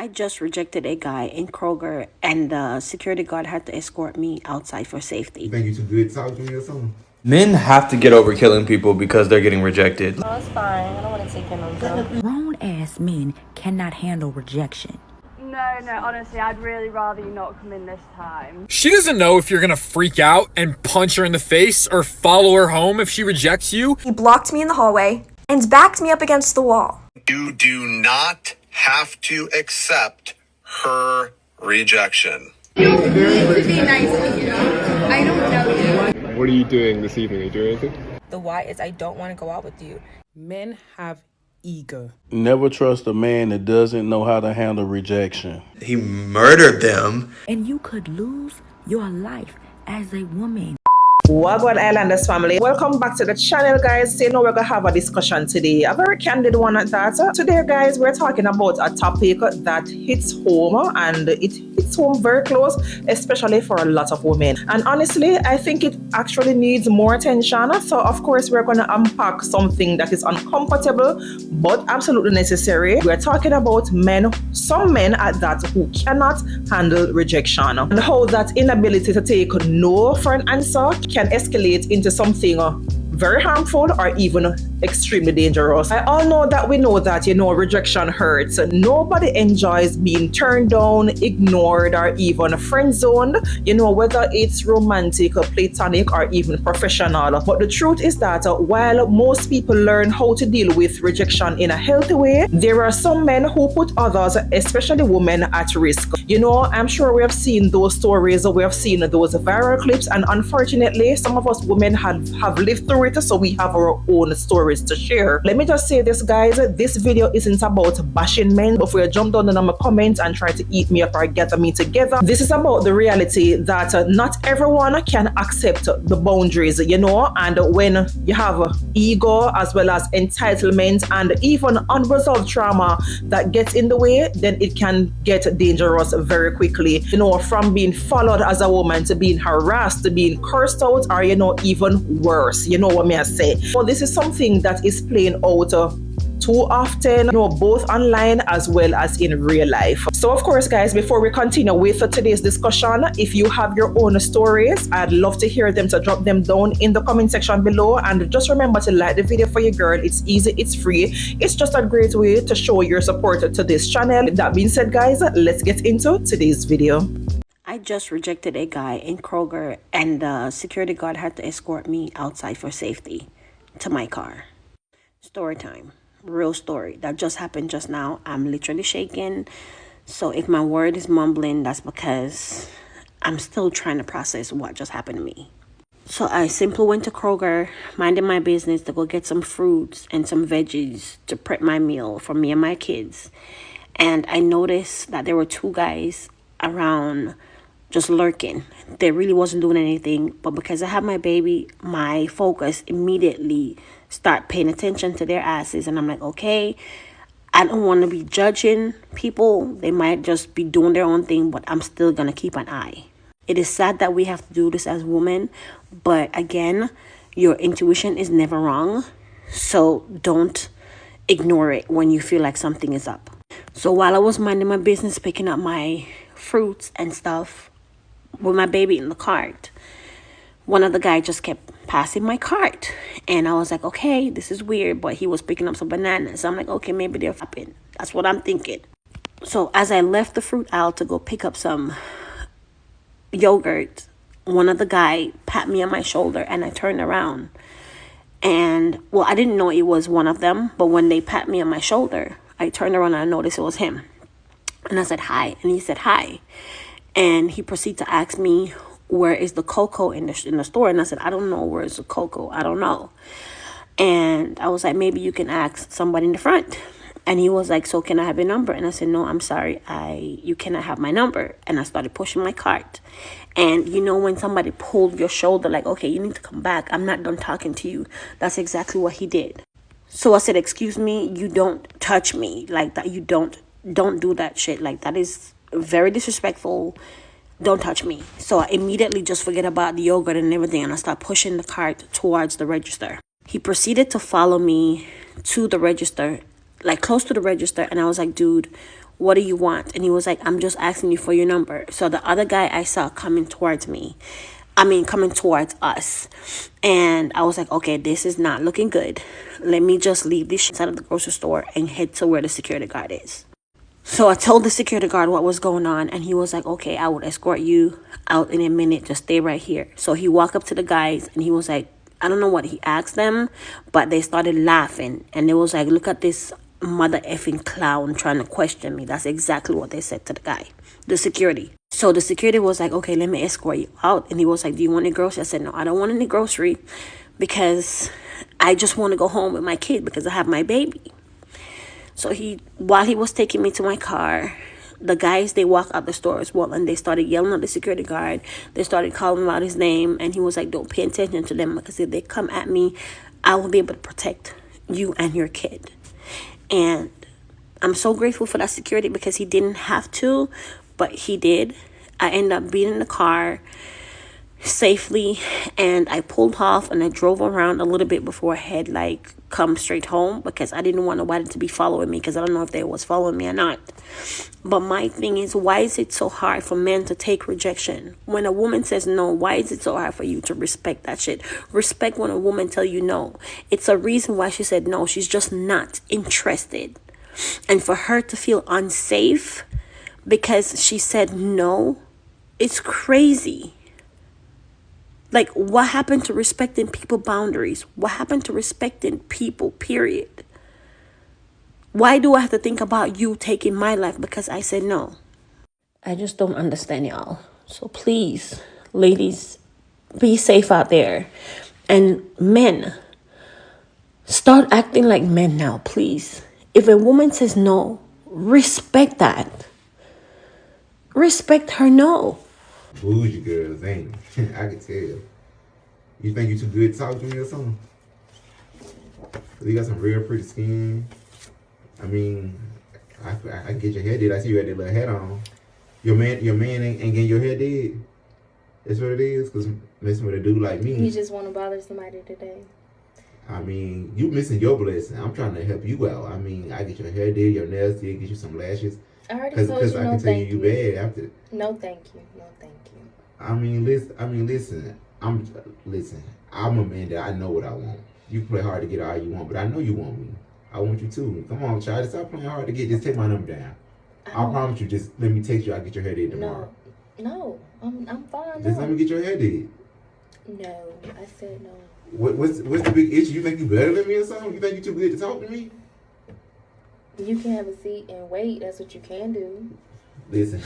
I just rejected a guy in Kroger, and the security guard had to escort me outside for safety. You think you too good to talk to me or something? Men have to get over killing people because they're getting rejected. Oh, it's fine. I don't want to take him on. Grown-ass men cannot handle rejection. No, honestly, I'd really rather you not come in this time. She doesn't know if you're gonna freak out and punch her in the face or follow her home if she rejects you. He blocked me in the hallway and backed me up against the wall. You do not have to accept her rejection. You need to be nice to you. I don't know you. What are you doing this evening? Are you doing anything? The why is I don't want to go out with you. Men have ego. Never trust a man that doesn't know how to handle rejection. He murdered them. And you could lose your life as a woman. Wagwan Islanders family, welcome back to the channel, guys. So you know we're gonna have a discussion today, a very candid one at that. Today, guys, we're talking about a topic that hits home, and it hits home very close, especially for a lot of women. And honestly, I think it actually needs more attention. So of course, we're gonna unpack something that is uncomfortable but absolutely necessary. We're talking about men, some men at that, who cannot handle rejection, and how that inability to take no for an answer can escalate into something very harmful or even extremely dangerous. I all know that we know that, rejection hurts. Nobody enjoys being turned down, ignored, or even friend zoned, whether it's romantic, platonic, or even professional. But the truth is that while most people learn how to deal with rejection in a healthy way, there are some men who put others, especially women, at risk. I'm sure we have seen those stories, we have seen those viral clips, and unfortunately, some of us women have lived through it, so we have our own stories to share. Let me just say this, guys, this video isn't about bashing men. If we jump down in my comments and try to eat me up or gather me together, this is about the reality that not everyone can accept the boundaries, and when you have ego as well as entitlement and even unresolved trauma that gets in the way, then it can get dangerous very quickly, from being followed as a woman to being harassed to being cursed out, or even worse, what may I say. Well, this is something that is playing out too often, both online as well as in real life. So of course, guys, before we continue with today's discussion, if you have your own stories, I'd love to hear them, so drop them down in the comment section below. And just remember to like the video for your girl. It's easy, it's free, it's just a great way to show your support to this channel. That being said, guys, let's get into today's video. I just rejected a guy in Kroger, and the security guard had to escort me outside for safety to my car. Story time. Real story. That just happened just now. I'm literally shaking. So if my word is mumbling, that's because I'm still trying to process what just happened to me. So I simply went to Kroger, minding my business, to go get some fruits and some veggies to prep my meal for me and my kids. And I noticed that there were two guys around just lurking. They really wasn't doing anything, but because I have my baby, my focus immediately start paying attention to their asses. And I'm like, okay, I don't want to be judging people. They might just be doing their own thing, but I'm still gonna keep an eye. It is sad that we have to do this as women, but again, your intuition is never wrong, so don't ignore it when you feel like something is up. So while I was minding my business, picking up my fruits and stuff with my baby in the cart, one of the guys just kept passing my cart, and I was like, okay, this is weird, but he was picking up some bananas. So I'm like, okay, maybe they're flipping. That's what I'm thinking. So as I left the fruit aisle to go pick up some yogurt, one of the guy pat me on my shoulder, and I turned around, and well, I didn't know it was one of them, but when they pat me on my shoulder, I turned around and I noticed it was him. And I said, hi. And he said, hi. And he proceeded to ask me, where is the cocoa in the store? And I said, I don't know where's the cocoa. I don't know. And I was like, maybe you can ask somebody in the front. And he was like, so can I have your number? And I said, no, I'm sorry. You cannot have my number. And I started pushing my cart. And when somebody pulled your shoulder, like, okay, you need to come back. I'm not done talking to you. That's exactly what he did. So I said, excuse me, you don't touch me like that. You don't do that shit. Like, that is very disrespectful. Don't touch me. So I immediately just forget about the yogurt and everything, and I start pushing the cart towards the register. He proceeded to follow me to the register, like close to the register, and I was like, dude, what do you want? And he was like, I'm just asking you for your number. So the other guy I saw coming towards us. And I was like, okay, this is not looking good. Let me just leave this shit out of the grocery store and head to where the security guard is. So I told the security guard what was going on, and he was like, okay, I will escort you out in a minute. Just stay right here. So he walked up to the guys, and he was like, I don't know what he asked them, but they started laughing. And they was like, look at this mother effing clown trying to question me. That's exactly what they said to the guy, the security. So the security was like, okay, let me escort you out. And he was like, do you want any grocery? I said, no, I don't want any grocery because I just want to go home with my kid because I have my baby. So while he was taking me to my car, the guys, they walked out the store as well, and they started yelling at the security guard. They started calling out his name, and he was like, don't pay attention to them because if they come at me, I will be able to protect you and your kid. And I'm so grateful for that security because he didn't have to, but he did. I ended up being in the car safely, and I pulled off and I drove around a little bit before I had come straight home because I didn't want nobody to be following me because I don't know if they was following me or not. But my thing is, why is it so hard for men to take rejection? When a woman says no, why is it so hard for you to respect that shit? Respect when a woman tell you no. It's a reason why she said no. She's just not interested. And for her to feel unsafe because she said no, it's crazy. Like, what happened to respecting people boundaries? What happened to respecting people, period? Why do I have to think about you taking my life because I said no? I just don't understand, y'all. So please, ladies, be safe out there. And men, start acting like men now, please. If a woman says no, respect that. Respect her no. Bougie girls, ain't I can tell. You think you too good to talk to me or something? You got some real pretty skin. I mean, I get your hair did. I see you had that little hat on. Your man ain't getting your hair did. That's what it is. Cause messing with a dude like me. You just want to bother somebody today. I mean, you missing your blessing. I'm trying to help you out. I mean, I get your hair did, your nails did, get you some lashes. I already told you Because I no, can tell thank you you. bad after. No, thank you. No, thank you. I mean, listen. I'm a man that I know what I want. You can play hard to get all you want, but I know you want me. I want you too. Come on, child. Stop playing hard to get. Just take my number down. I promise you. Just let me text you. I'll get your hair did tomorrow. No, I'm fine. Just let me get your hair did. No, I said no. What's the big issue? You think you better than me or something? You think you too good to talk to me? You can have a seat and wait. That's what you can do. Listen,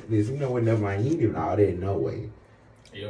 you know what? Never mind. You ain't even all that. No way.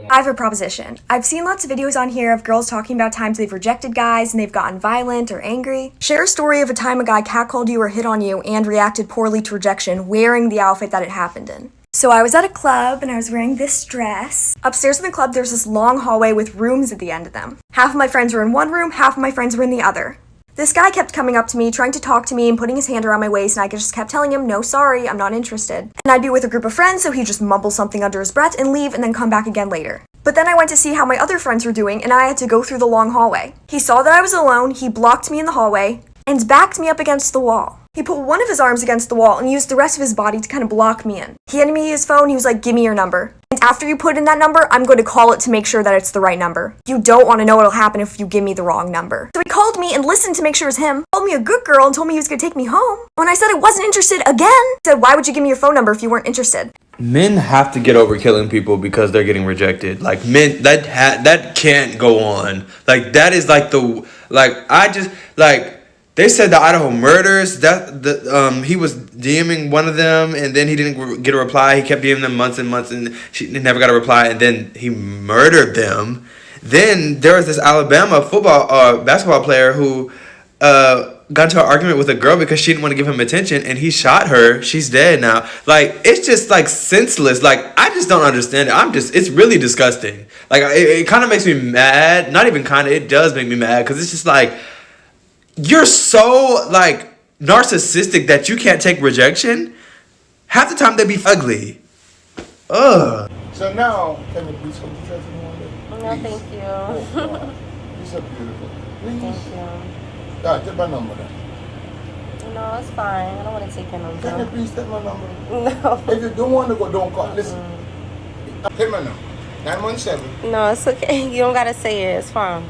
I have a proposition. I've seen lots of videos on here of girls talking about times they've rejected guys and they've gotten violent or angry. Share a story of a time a guy catcalled you or hit on you and reacted poorly to rejection wearing the outfit that it happened in. So I was at a club and I was wearing this dress. Upstairs in the club there's this long hallway with rooms at the end of them. Half of my friends were in one room, half of my friends were in the other. This guy kept coming up to me, trying to talk to me and putting his hand around my waist, and I just kept telling him, no, sorry, I'm not interested. And I'd be with a group of friends, so he'd just mumble something under his breath and leave and then come back again later. But then I went to see how my other friends were doing, and I had to go through the long hallway. He saw that I was alone, he blocked me in the hallway, and backed me up against the wall. He put one of his arms against the wall and used the rest of his body to kind of block me in. He handed me his phone, he was like, give me your number. And after you put in that number, I'm going to call it to make sure that it's the right number. You don't want to know what'll happen if you give me the wrong number. So he called me and listened to make sure it was him, called me a good girl and told me he was going to take me home. When I said I wasn't interested again, he said, why would you give me your phone number if you weren't interested? Men have to get over killing people because they're getting rejected. Like, men, that can't go on. Like, that is like they said the Idaho murders, he was DMing one of them, and then he didn't get a reply. He kept DMing them months and months, and she never got a reply, and then he murdered them. Then there was this Alabama basketball player who got into an argument with a girl because she didn't want to give him attention, and he shot her. She's dead now. Like, it's just, like, senseless. Like, I just don't understand it. It's really disgusting. Like, it kind of makes me mad. Not even kind of, it does make me mad, because it's just like, you're so, like, narcissistic that you can't take rejection. Half the time they be ugly. Ugh. So now, can you please come to church in the morning? No, thank you. Oh, God. You're so beautiful. Please. Thank you. Yeah, take my number then. No, it's fine. I don't want to take your number. Can you please take my number? No. If you don't want to go, don't call. Listen. Take my number. 917. No, it's okay. You don't gotta say it. It's fine.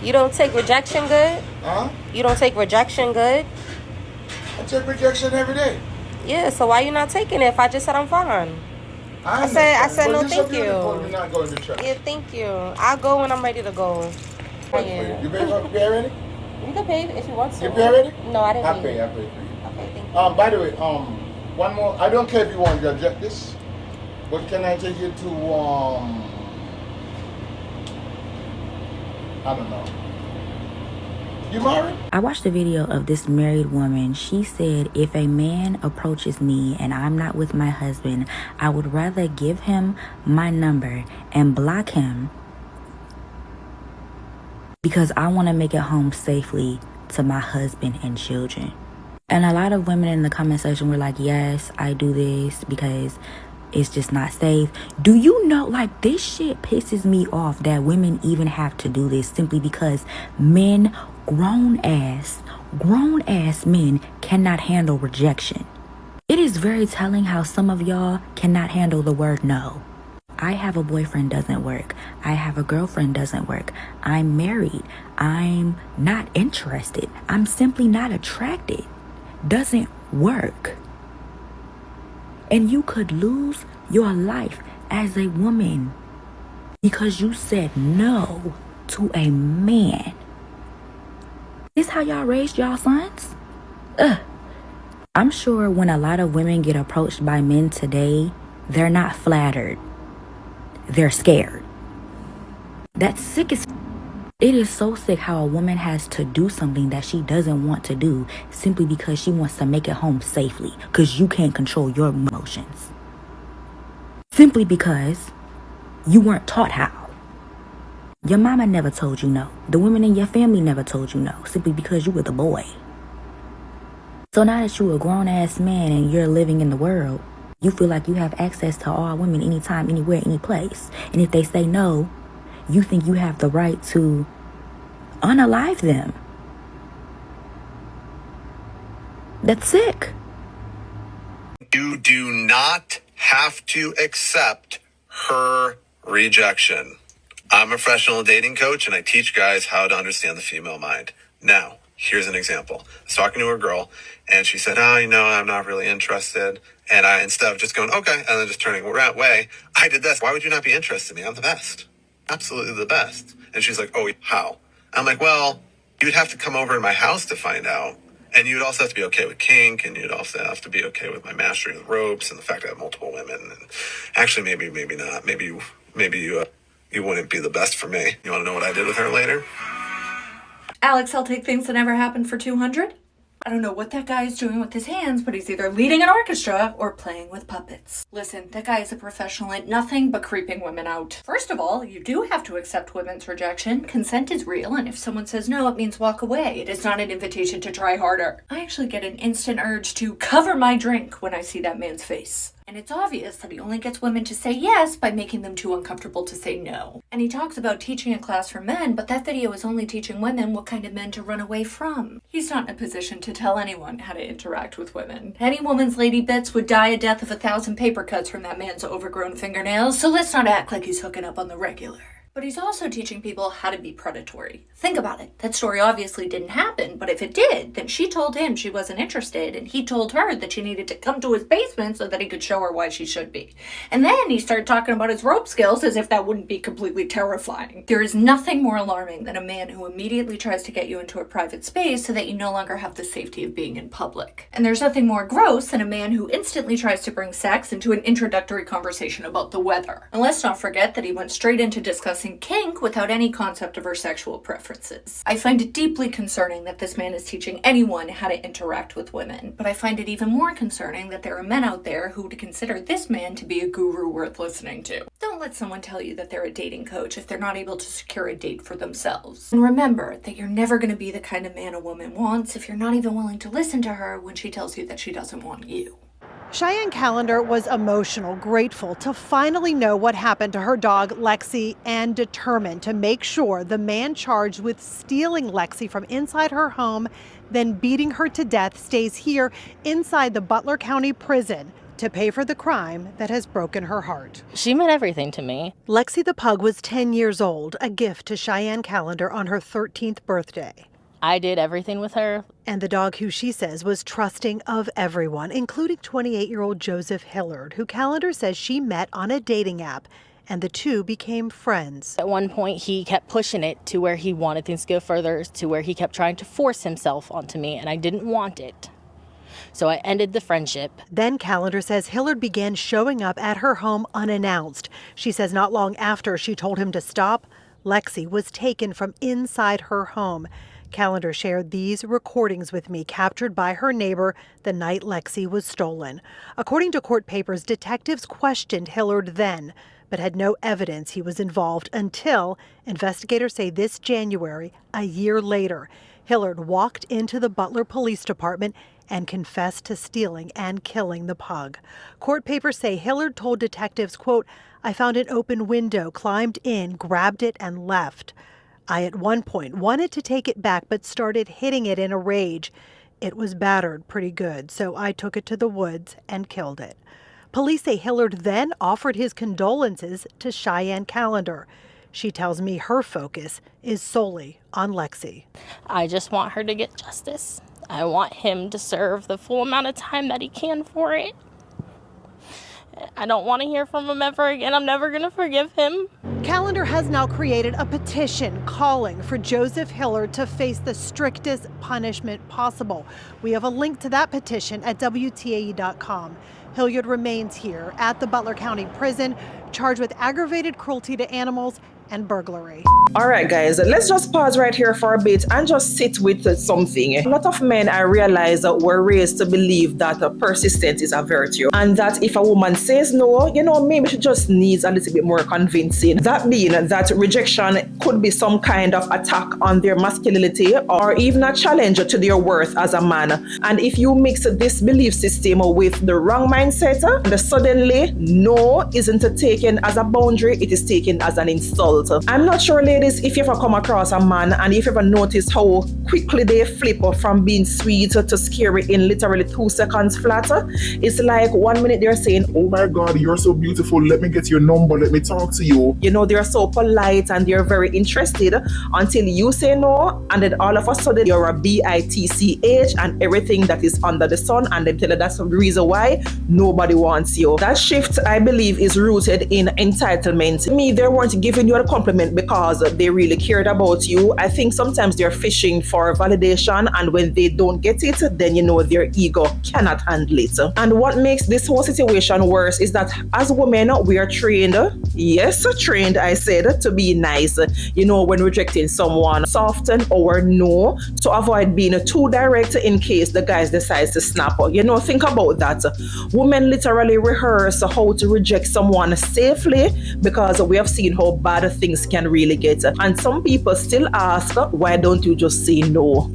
You don't take rejection good? Huh? You don't take rejection good? I take rejection every day. Yeah, so why you not taking it if I just said I'm fine? I said no thank you. You're not going to church. Yeah, thank you. I'll go when I'm ready to go. Yeah. You pay already? You can pay if you want to. You pay already? No, I didn't I pay for you. Okay, thank you. By the way, one more. I don't care if you want to reject this, but can I take you to I don't know. You married? I watched a video of this married woman. She said, if a man approaches me and I'm not with my husband, I would rather give him my number and block him because I want to make it home safely to my husband and children. And a lot of women in the comment section were like, yes, I do this because it's just not safe. Do you know, like, this shit pisses me off that women even have to do this simply because men, grown ass men cannot handle rejection. It is very telling how some of y'all cannot handle the word no. I have a boyfriend doesn't work. I have a girlfriend doesn't work. I'm married. I'm not interested. I'm simply not attracted. Doesn't work. And you could lose your life as a woman because you said no to a man. This how y'all raised y'all sons? I'm sure when a lot of women get approached by men today, they're not flattered. They're scared. That's sick as... It is so sick how a woman has to do something that she doesn't want to do simply because she wants to make it home safely because you can't control your emotions. Simply because you weren't taught how. Your mama never told you no. The women in your family never told you no simply because you were the boy. So now that you're a grown-ass man and you're living in the world, you feel like you have access to all women anytime, anywhere, any place. And if they say no, you think you have the right to unalive them. That's sick. You do not have to accept her rejection. I'm a professional dating coach and I teach guys how to understand the female mind. Now, here's an example. I was talking to a girl and she said, I'm not really interested. And I, instead of just going, okay, and then just turning away, I did this. Why would you not be interested in me? I'm the best. Absolutely the best. And she's like, oh, how? I'm like, well, you'd have to come over to my house to find out. And you'd also have to be okay with kink, and you'd also have to be okay with my mastery of the ropes and the fact I have multiple women. And actually, maybe not. Maybe you wouldn't be the best for me. You want to know what I did with her later? Alex, I'll take things that never happened for 200. I don't know what that guy is doing with his hands, but he's either leading an orchestra or playing with puppets. Listen, that guy is a professional at nothing but creeping women out. First of all, you do have to accept women's rejection. Consent is real, and if someone says no, it means walk away. It is not an invitation to try harder. I actually get an instant urge to cover my drink when I see that man's face. And it's obvious that he only gets women to say yes by making them too uncomfortable to say no. And he talks about teaching a class for men, but that video is only teaching women what kind of men to run away from. He's not in a position to tell anyone how to interact with women. Any woman's lady bits would die a death of 1,000 paper cuts from that man's overgrown fingernails, so let's not act like he's hooking up on the regular. But he's also teaching people how to be predatory. Think about it. That story obviously didn't happen, but if it did, then she told him she wasn't interested, and he told her that she needed to come to his basement so that he could show her why she should be. And then he started talking about his rope skills as if that wouldn't be completely terrifying. There is nothing more alarming than a man who immediately tries to get you into a private space so that you no longer have the safety of being in public. And there's nothing more gross than a man who instantly tries to bring sex into an introductory conversation about the weather. And let's not forget that he went straight into discussing kink without any concept of her sexual preferences. I find it deeply concerning that this man is teaching anyone how to interact with women, but I find it even more concerning that there are men out there who would consider this man to be a guru worth listening to. Don't let someone tell you that they're a dating coach if they're not able to secure a date for themselves. And remember that you're never going to be the kind of man a woman wants if you're not even willing to listen to her when she tells you that she doesn't want you. Cheyenne Callender was emotional, grateful to finally know what happened to her dog, Lexi, and determined to make sure the man charged with stealing Lexi from inside her home, then beating her to death, stays here inside the Butler County Prison to pay for the crime that has broken her heart. She meant everything to me. Lexi the pug was 10 years old, a gift to Cheyenne Callender on her 13th birthday. I did everything with her. And the dog, who she says was trusting of everyone, including 28-year-old Joseph Hillard, who Callender says she met on a dating app, and the two became friends. At one point, he kept pushing it to where he wanted things to go further, to where he kept trying to force himself onto me, and I didn't want it. So I ended the friendship. Then Callender says Hillard began showing up at her home unannounced. She says not long after she told him to stop, Lexi was taken from inside her home. Callender shared these recordings with me, captured by her neighbor the night Lexi was stolen. According to court papers, detectives questioned Hillard then, but had no evidence he was involved until, investigators say this January, a year later, Hillard walked into the Butler Police Department and confessed to stealing and killing the pug. Court papers say Hillard told detectives, quote, "I found an open window, climbed in, grabbed it, and left. I, at one point, wanted to take it back, but started hitting it in a rage. It was battered pretty good, so I took it to the woods and killed it." Police say Hillard then offered his condolences to Cheyenne Callender. She tells me her focus is solely on Lexi. I just want her to get justice. I want him to serve the full amount of time that he can for it. I don't want to hear from him ever again. I'm never going to forgive him. Callender has now created a petition calling for Joseph Hillard to face the strictest punishment possible. We have a link to that petition at WTAE.com. Hilliard remains here at the Butler County Prison, charged with aggravated cruelty to animals and burglary. All right, guys, let's just pause right here for a bit and just sit with something. A lot of men, I realize, were raised to believe that persistence is a virtue, and that if a woman says no, maybe she just needs a little bit more convincing. That being that rejection could be some kind of attack on their masculinity or even a challenge to their worth as a man. And if you mix this belief system with the wrong mindset, then suddenly no isn't taken as a boundary, it is taken as an insult. I'm not sure, ladies, if you ever come across a man and if you ever notice how quickly they flip from being sweet to scary in literally 2 seconds flat. It's like 1 minute they're saying, "Oh my God, you're so beautiful. Let me get your number. Let me talk to you." They're so polite and they're very interested until you say no. And then all of a sudden you're a bitch and everything that is under the sun. And they tell you that's the reason why nobody wants you. That shift, I believe, is rooted in entitlement. They weren't giving you a compliment because they really cared about you. I think sometimes they're fishing for validation, and when they don't get it, then their ego cannot handle it. And what makes this whole situation worse is that as women, we are trained, yes, trained, I said, to be nice. When rejecting someone, soften our no to avoid being too direct in case the guy decides to snap. Think about that. Women literally rehearse how to reject someone safely because we have seen how bad things can really get. And some people still ask, why don't you just say no?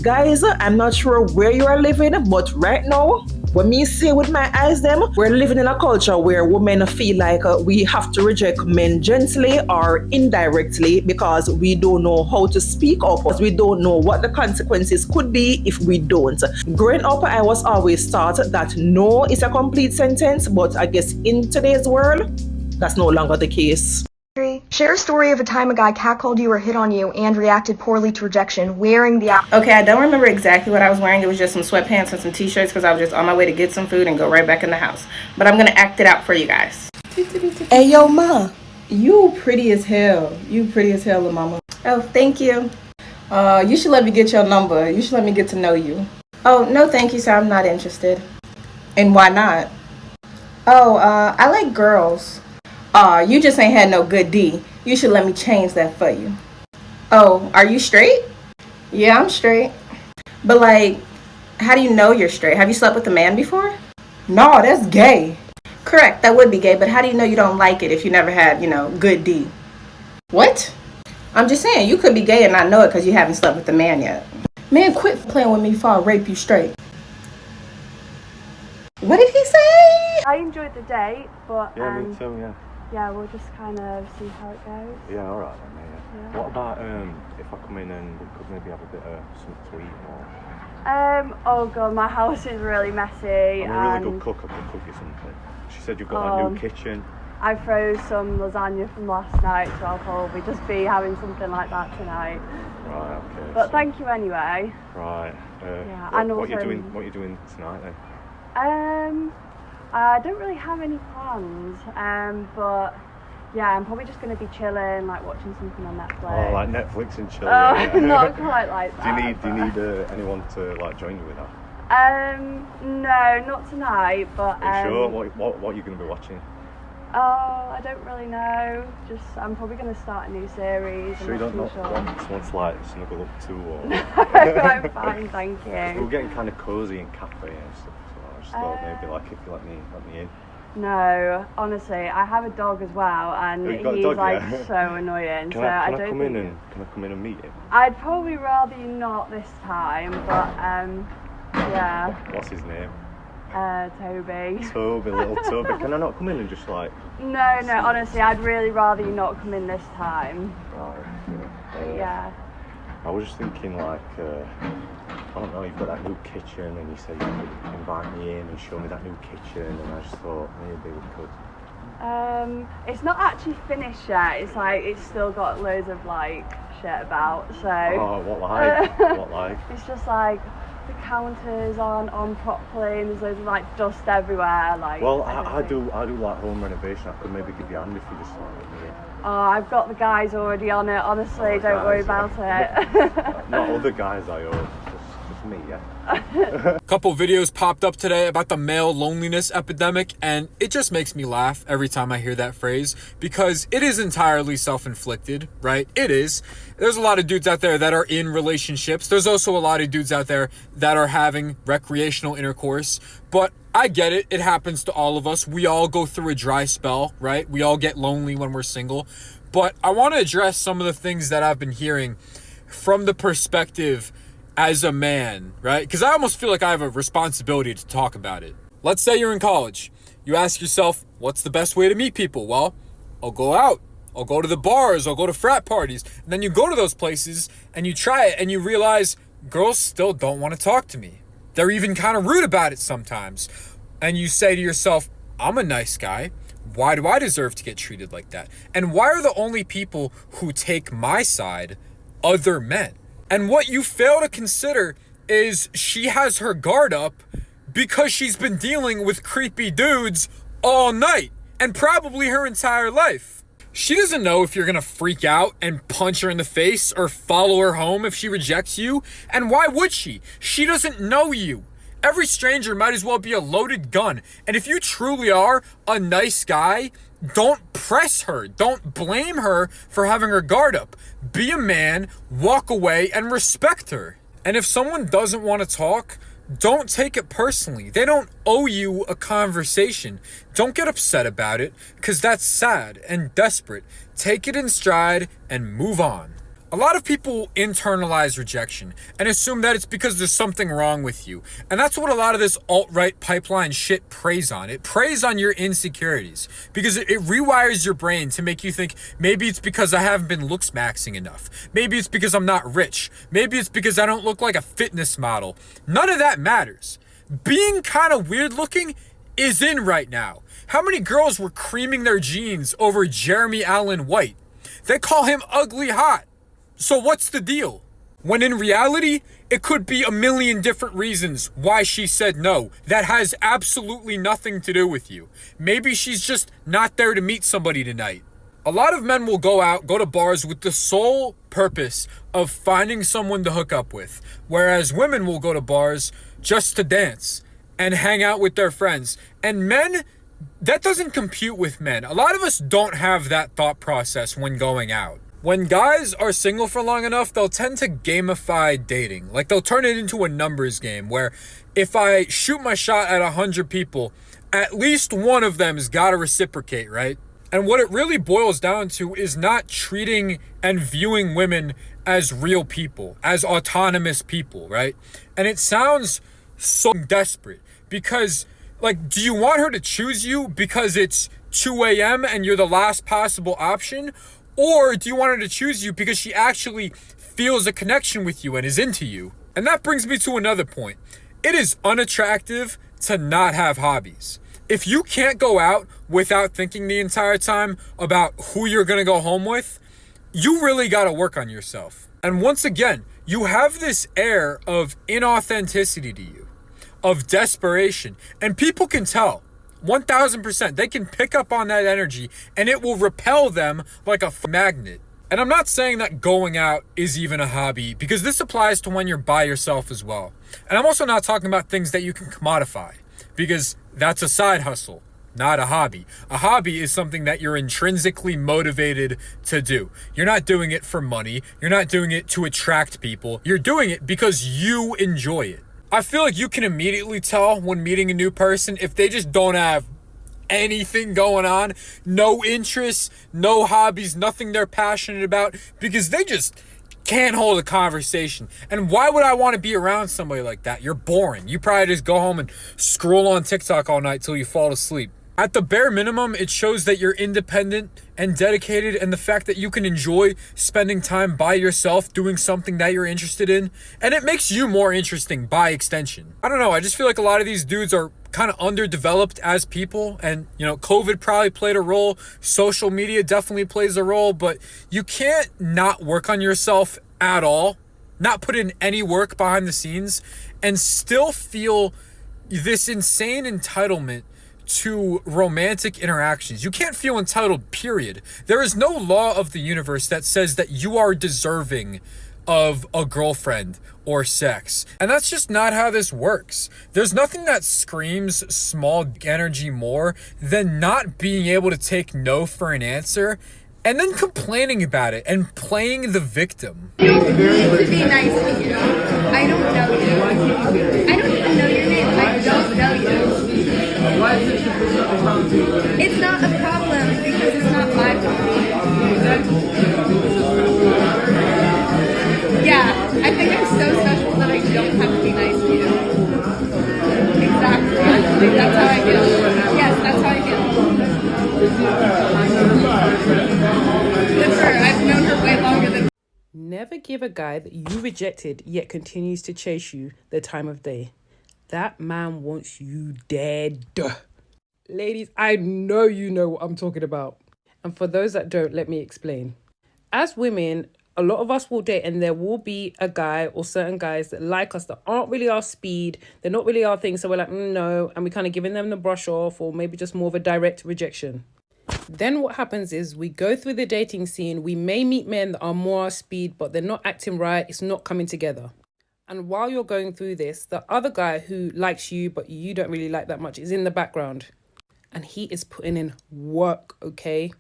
Guys, I'm not sure where you are living, but right now, when me say with my eyes we're living in a culture where women feel like we have to reject men gently or indirectly because we don't know how to speak up. We don't know what the consequences could be if we don't. Growing up, I was always taught that no is a complete sentence, but I guess in today's world, that's no longer the case. Share a story of a time a guy catcalled you or hit on you and reacted poorly to rejection wearing the outfit. Okay, I don't remember exactly what I was wearing. It was just some sweatpants and some t-shirts because I was just on my way to get some food and go right back in the house. But I'm going to act it out for you guys. Hey, yo, ma. You pretty as hell. You pretty as hell, mama. Oh, thank you. You should let me get your number. You should let me get to know you. Oh, no thank you, sir. I'm not interested. And why not? Oh, I like girls. You just ain't had no good D. You should let me change that for you. Oh, are you straight? Yeah, I'm straight. But like, how do you know you're straight? Have you slept with a man before? No, that's gay. Correct, that would be gay, but how do you know you don't like it if you never had, good D? What? I'm just saying, you could be gay and not know it because you haven't slept with a man yet. Man, quit playing with me before I rape you straight. What did he say? I enjoyed the date, but Me too, yeah. yeah, we'll just kind of see how it goes. Yeah, alright then, yeah. What about if I come in and we could maybe have a bit of something to eat or... Oh god, my house is really messy. I'm a really good cook, I can cook you something. She said you've got a new kitchen. I froze some lasagna from last night, so I'll probably just be having something like that tonight. Right, okay. But thank you anyway. Right. What are you doing tonight then? I don't really have any plans, but yeah, I'm probably just going to be chilling, like watching something on Netflix. Oh, like Netflix and chilling. Not quite like that. Do you need anyone to like join you with that? No, not tonight, but Are you sure? What are you going to be watching? Oh, I don't really know. I'm probably going to start a new series. So you don't want someone to like snuggle up to or... No, I'm fine, thank you. We're getting kind of cosy and cafe and stuff, so I just thought maybe like if you let me in. No, honestly, I have a dog as well, and he's dog, like yeah? so annoying. Can I come in and meet him? I'd probably rather you not this time, but yeah. What's his name? Toby. Little Toby. Can I not come in and just like... No, honestly, I'd really rather you not come in this time. Right. Yeah. I was just thinking like, I don't know, you've got that new kitchen and you said you could invite me in and show me that new kitchen, and I just thought maybe we could. It's not actually finished yet. It's like, it's still got loads of like shit about, so... Oh, what like? What like? It's just like, the counters aren't on properly and there's loads of like dust everywhere. Like, well, I do like home renovation. I could maybe give you a hand if you just like me in. Oh, I've got the guys already on it, honestly, don't worry about it. Not other guys I owe, just me, yeah. A couple videos popped up today about the male loneliness epidemic, and it just makes me laugh every time I hear that phrase, because it is entirely self-inflicted, right? It is. There's a lot of dudes out there that are in relationships. There's also a lot of dudes out there that are having recreational intercourse, but I get it. It happens to all of us. We all go through a dry spell, right? We all get lonely when we're single. But I want to address some of the things that I've been hearing from the perspective as a man, right? Because I almost feel like I have a responsibility to talk about it. Let's say you're in college. You ask yourself, what's the best way to meet people? Well, I'll go out. I'll go to the bars. I'll go to frat parties. And then you go to those places and you try it and you realize girls still don't want to talk to me. They're even kind of rude about it sometimes. And you say to yourself, I'm a nice guy. Why do I deserve to get treated like that? And why are the only people who take my side other men? And what you fail to consider is she has her guard up because she's been dealing with creepy dudes all night and probably her entire life. She doesn't know if you're gonna freak out and punch her in the face or follow her home if she rejects you. And why would she? She doesn't know you. Every stranger might as well be a loaded gun. And if you truly are a nice guy, don't press her. Don't blame her for having her guard up. Be a man, walk away, and respect her. And if someone doesn't want to talk, don't take it personally. They don't owe you a conversation. Don't get upset about it, because that's sad and desperate. Take it in stride and move on. A lot of people internalize rejection and assume that it's because there's something wrong with you. And that's what a lot of this alt-right pipeline shit preys on. It preys on your insecurities because it rewires your brain to make you think maybe it's because I haven't been looks maxing enough. Maybe it's because I'm not rich. Maybe it's because I don't look like a fitness model. None of that matters. Being kind of weird looking is in right now. How many girls were creaming their jeans over Jeremy Allen White? They call him ugly hot. So what's the deal? When in reality, it could be a million different reasons why she said no. That has absolutely nothing to do with you. Maybe she's just not there to meet somebody tonight. A lot of men will go out, go to bars with the sole purpose of finding someone to hook up with. Whereas women will go to bars just to dance and hang out with their friends. And men, that doesn't compute with men. A lot of us don't have that thought process when going out. When guys are single for long enough, they'll tend to gamify dating. Like, they'll turn it into a numbers game where if I shoot my shot at 100 people, at least one of them's got to reciprocate, right? And what it really boils down to is not treating and viewing women as real people, as autonomous people, right? And it sounds so desperate because Like, do you want her to choose you because it's 2 a.m. and you're the last possible option? Or do you want her to choose you because she actually feels a connection with you and is into you? And that brings me to another point. It is unattractive to not have hobbies. If you can't go out without thinking the entire time about who you're going to go home with, you really got to work on yourself. And once again, you have this air of inauthenticity to you, of desperation, and people can tell. 1000%. They can pick up on that energy and it will repel them like a magnet. And I'm not saying that going out is even a hobby, because this applies to when you're by yourself as well. And I'm also not talking about things that you can commodify, because that's a side hustle, not a hobby. A hobby is something that you're intrinsically motivated to do. You're not doing it for money. You're not doing it to attract people. You're doing it because you enjoy it. I feel like you can immediately tell when meeting a new person if they just don't have anything going on, no interests, no hobbies, nothing they're passionate about, because they just can't hold a conversation. And why would I want to be around somebody like that? You're boring. You probably just go home and scroll on TikTok all night till you fall asleep. At the bare minimum, it shows that you're independent and dedicated, and the fact that you can enjoy spending time by yourself doing something that you're interested in, and it makes you more interesting by extension. I don't know, I just feel like a lot of these dudes are kind of underdeveloped as people, and COVID probably played a role, social media definitely plays a role, but you can't not work on yourself at all, not put in any work behind the scenes, and still feel this insane entitlement to romantic interactions. You can't feel entitled, period. There is no law of the universe that says that you are deserving of a girlfriend or sex. And that's just not how this works. There's nothing that screams small energy more than not being able to take no for an answer and then complaining about it and playing the victim. You don't need to be nice to you. I don't know you. I don't even know your name. I don't know you. It's not a problem because it's not my problem. Yeah, I think I'm so special that I don't have to be nice to you. Exactly. Like, that's how I feel. Yes, that's how I feel. With her, I've known her way longer than. Never give a guy that you rejected yet continues to chase you the time of day. That man wants you dead. Ladies, I know you know what I'm talking about. And for those that don't, let me explain. As women, a lot of us will date and there will be a guy or certain guys that like us that aren't really our speed. They're not really our thing. So we're like, no. And we're kind of giving them the brush off, or maybe just more of a direct rejection. Then what happens is we go through the dating scene. We may meet men that are more our speed, but they're not acting right. It's not coming together. And while you're going through this, the other guy who likes you, but you don't really like that much, is in the background. And he is putting in work, okay?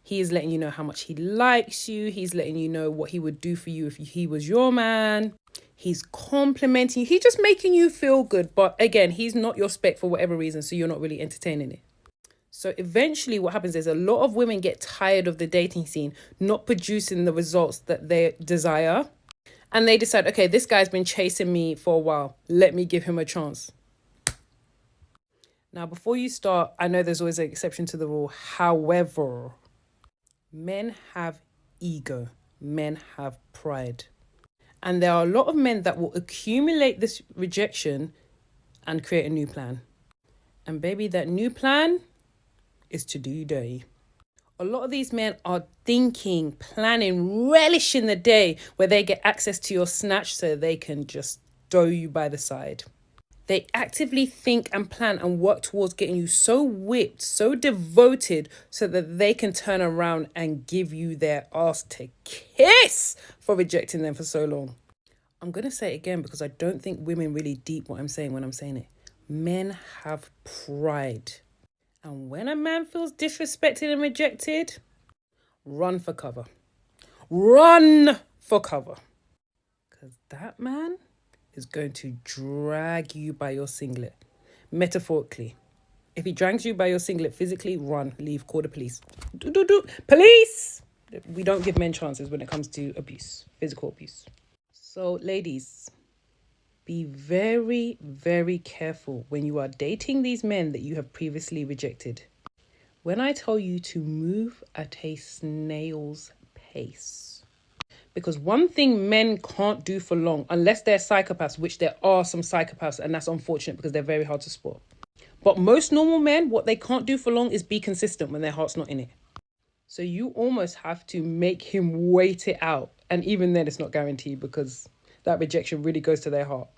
He is letting you know how much he likes you. He's letting you know what he would do for you if he was your man. He's complimenting you. He's just making you feel good. But again, he's not your spec for whatever reason, so you're not really entertaining it. So eventually what happens is a lot of women get tired of the dating scene, not producing the results that they desire. And they decide, okay, this guy's been chasing me for a while. Let me give him a chance. Now, before you start, I know there's always an exception to the rule. However, men have ego. Men have pride. And there are a lot of men that will accumulate this rejection and create a new plan. And baby, that new plan is to do you dirty. A lot of these men are thinking, planning, relishing the day where they get access to your snatch so they can just throw you by the side. They actively think and plan and work towards getting you so whipped, so devoted, so that they can turn around and give you their ass to kiss for rejecting them for so long. I'm going to say it again because I don't think women really deep what I'm saying when I'm saying it. Men have pride. And when a man feels disrespected and rejected, run for cover. Run for cover. Because that man is going to drag you by your singlet. Metaphorically. If he drags you by your singlet physically, run, leave, call the police. Police! We don't give men chances when it comes to abuse, physical abuse. So, ladies, Be very, very careful when you are dating these men that you have previously rejected. When I tell you to move at a snail's pace. Because one thing men can't do for long, unless they're psychopaths, which there are some psychopaths, and that's unfortunate because they're very hard to spot. But most normal men, what they can't do for long is be consistent when their heart's not in it. So you almost have to make him wait it out. And even then it's not guaranteed because that rejection really goes to their heart.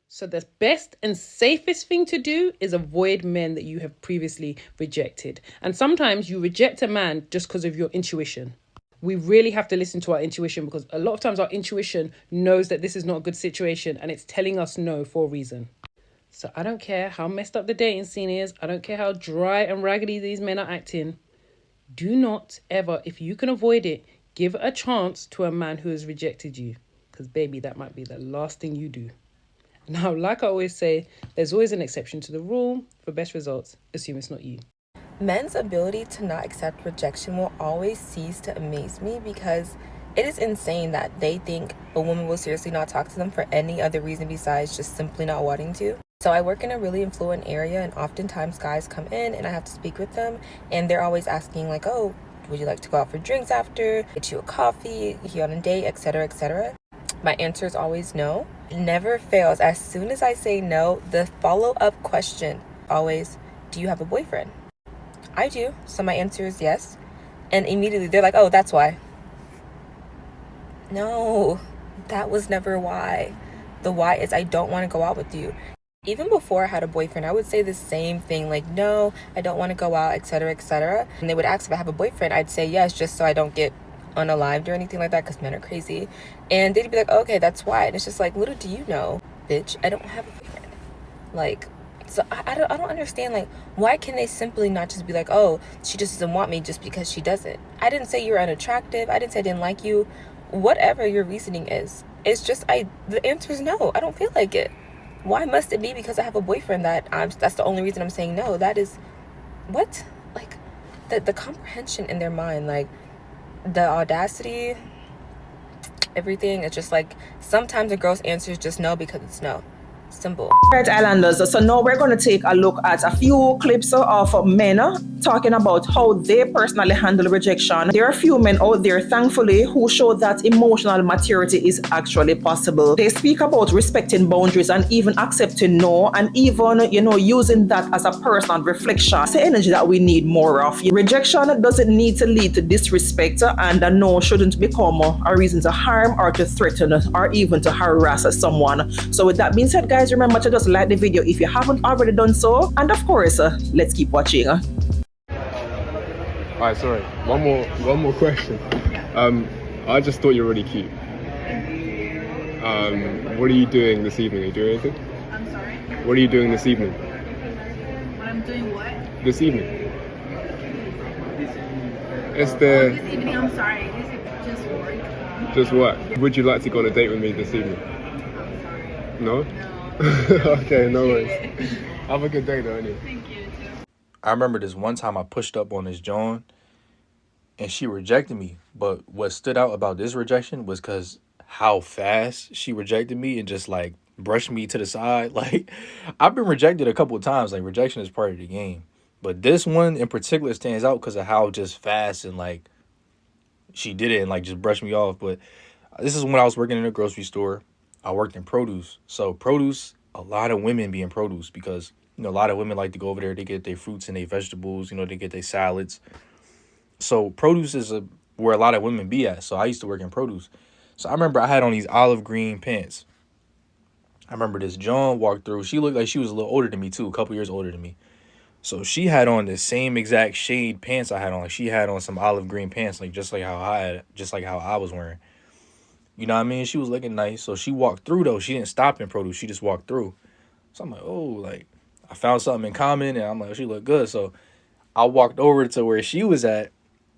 So the best and safest thing to do is avoid men that you have previously rejected. And sometimes you reject a man just because of your intuition. We really have to listen to our intuition because a lot of times our intuition knows that this is not a good situation and it's telling us no for a reason. So I don't care how messed up the dating scene is. I don't care how dry and raggedy these men are acting. Do not ever, if you can avoid it, give a chance to a man who has rejected you. Because baby, that might be the last thing you do. Now, like I always say, there's always an exception to the rule. For best results, assume it's not you. Men's ability to not accept rejection will always cease to amaze me because it is insane that they think a woman will seriously not talk to them for any other reason besides just simply not wanting to. So I work in a really affluent area and oftentimes guys come in and I have to speak with them and they're always asking like, oh, would you like to go out for drinks after, get you a coffee, you on a date, etc., etc. My answer is always no. It never fails. As soon as I say no, the follow-up question always, do you have a boyfriend? I do. So my answer is yes. And immediately they're like, oh, that's why. No, that was never why. The why is I don't want to go out with you. Even before I had a boyfriend, I would say the same thing, like, no, I don't want to go out, etc., etc. And they would ask if I have a boyfriend. I'd say yes, just so I don't get unalived or anything like that, because men are crazy. And they'd be like, okay, that's why. And it's just like, little do you know, bitch, I don't have a boyfriend. Like, so I don't understand, like, why can they simply not just be like, oh, she just doesn't want me just because she doesn't? I didn't say you were unattractive. I didn't say I didn't like you. Whatever your reasoning is, it's just, the answer is no. I don't feel like it. Why must it be because I have a boyfriend that's the only reason I'm saying no? That is, what? Like, the comprehension in their mind, like, the audacity, everything. It's just like, sometimes a girl's answer is just no because it's no. Simple. Right, Islanders. So now we're going to take a look at a few clips of men talking about how they personally handle rejection. There are a few men out there, thankfully, who show that emotional maturity is actually possible. They speak about respecting boundaries and even accepting no, and even, using that as a personal reflection. It's the energy that we need more of. Rejection doesn't need to lead to disrespect, and a no shouldn't become a reason to harm or to threaten or even to harass someone. So with that being said, guys, remember to just like the video if you haven't already done so, and of course, let's keep watching. Alright, sorry. One more question. I just thought you were really cute. What are you doing this evening? Are you doing anything? I'm sorry? What are you doing this evening? What I'm doing what? This evening. It's the... This evening, I'm sorry. Is it just work? Just what? Would you like to go on a date with me this evening? I'm sorry. No? Okay, no worries. Have a good day though, anyway. Thank you, too. I remember this one time I pushed up on this Joan and she rejected me. But what stood out about this rejection was because how fast she rejected me and just like brushed me to the side. Like, I've been rejected a couple of times. Like, rejection is part of the game. But this one in particular stands out because of how just fast and like she did it and like just brushed me off. But this is when I was working in a grocery store. I worked in produce. So produce, a lot of women be in produce because, a lot of women like to go over there. They get their fruits and their vegetables, they get their salads. So produce is where a lot of women be at. So I used to work in produce. So I remember I had on these olive green pants. I remember this John walked through. She looked like she was a little older than me too, a couple years older than me. So she had on the same exact shade pants I had on. Like, she had on some olive green pants, like just like how I was wearing. You know what I mean? She was looking nice. So she walked through, though. She didn't stop in produce. She just walked through. So I'm like, oh, like, I found something in common. And I'm like, she looked good. So I walked over to where she was at.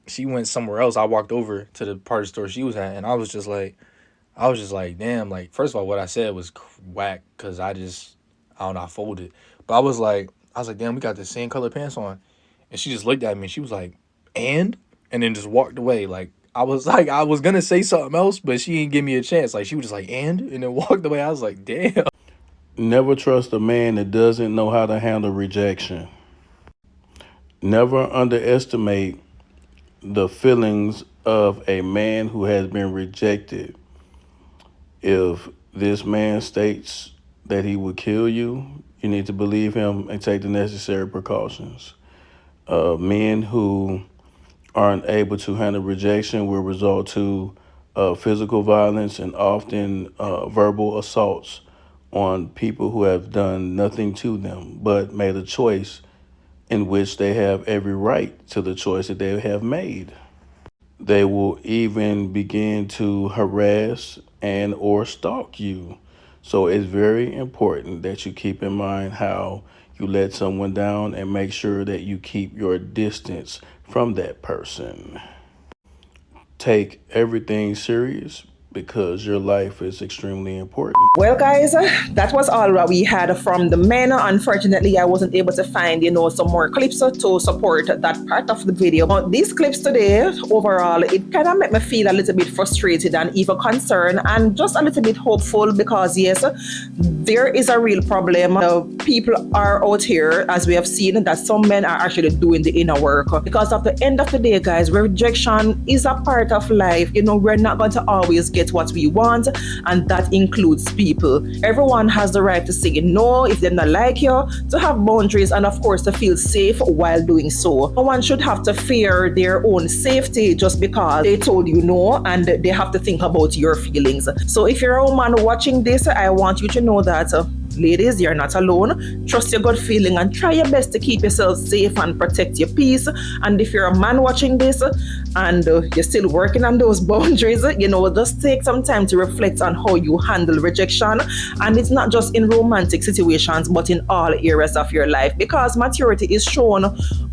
She went somewhere else. I walked over to the part of the store she was at. And I was just like, damn. Like, first of all, what I said was whack because I don't know, I folded. But I was like, damn, we got the same color pants on. And she just looked at me and she was like, and then just walked away. Like, I was going to say something else, but she didn't give me a chance. Like, she was just like, and then walked away. I was like, damn. Never trust a man that doesn't know how to handle rejection. Never underestimate the feelings of a man who has been rejected. If this man states that he would kill you, you need to believe him and take the necessary precautions. Men who aren't able to handle rejection will resort to physical violence and often verbal assaults on people who have done nothing to them but made a choice in which they have every right to the choice that they have made. They will even begin to harass and or stalk you. So it's very important that you keep in mind how you let someone down and make sure that you keep your distance from that person. Take everything serious because your life is extremely important. Well, guys, that was all that we had from the men. Unfortunately, I wasn't able to find, some more clips to support that part of the video. But these clips today, overall, it kind of made me feel a little bit frustrated and even concerned and just a little bit hopeful because, yes, there is a real problem. People are out here, as we have seen, that some men are actually doing the inner work. Because at the end of the day, guys, rejection is a part of life. We're not going to always get what we want, and that includes people. Everyone has the right to say no if they don't like you, to have boundaries, and of course to feel safe while doing so. No one should have to fear their own safety just because they told you no, and they have to think about your feelings. So if you're a woman watching this, I want you to know that ladies, you're not alone. Trust your gut feeling and try your best to keep yourself safe and protect your peace. And if you're a man watching this and you're still working on those boundaries, just take some time to reflect on how you handle rejection. And it's not just in romantic situations, but in all areas of your life, because maturity is shown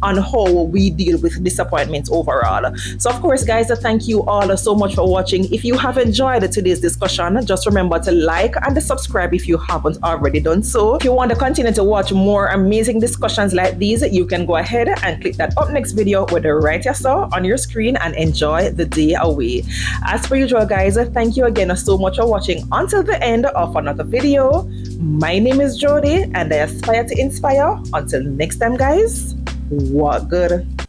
on how we deal with disappointment overall. So of course, guys, thank you all so much for watching. If you have enjoyed today's discussion, just remember to like and subscribe if you haven't already done so. If you want to continue to watch more amazing discussions like these, you can go ahead and click that up next video with the right you saw on your screen and enjoy the day away. As per usual, guys, thank you again so much for watching until the end of another video. My name is Jody and I aspire to inspire. Until next time, guys, what good.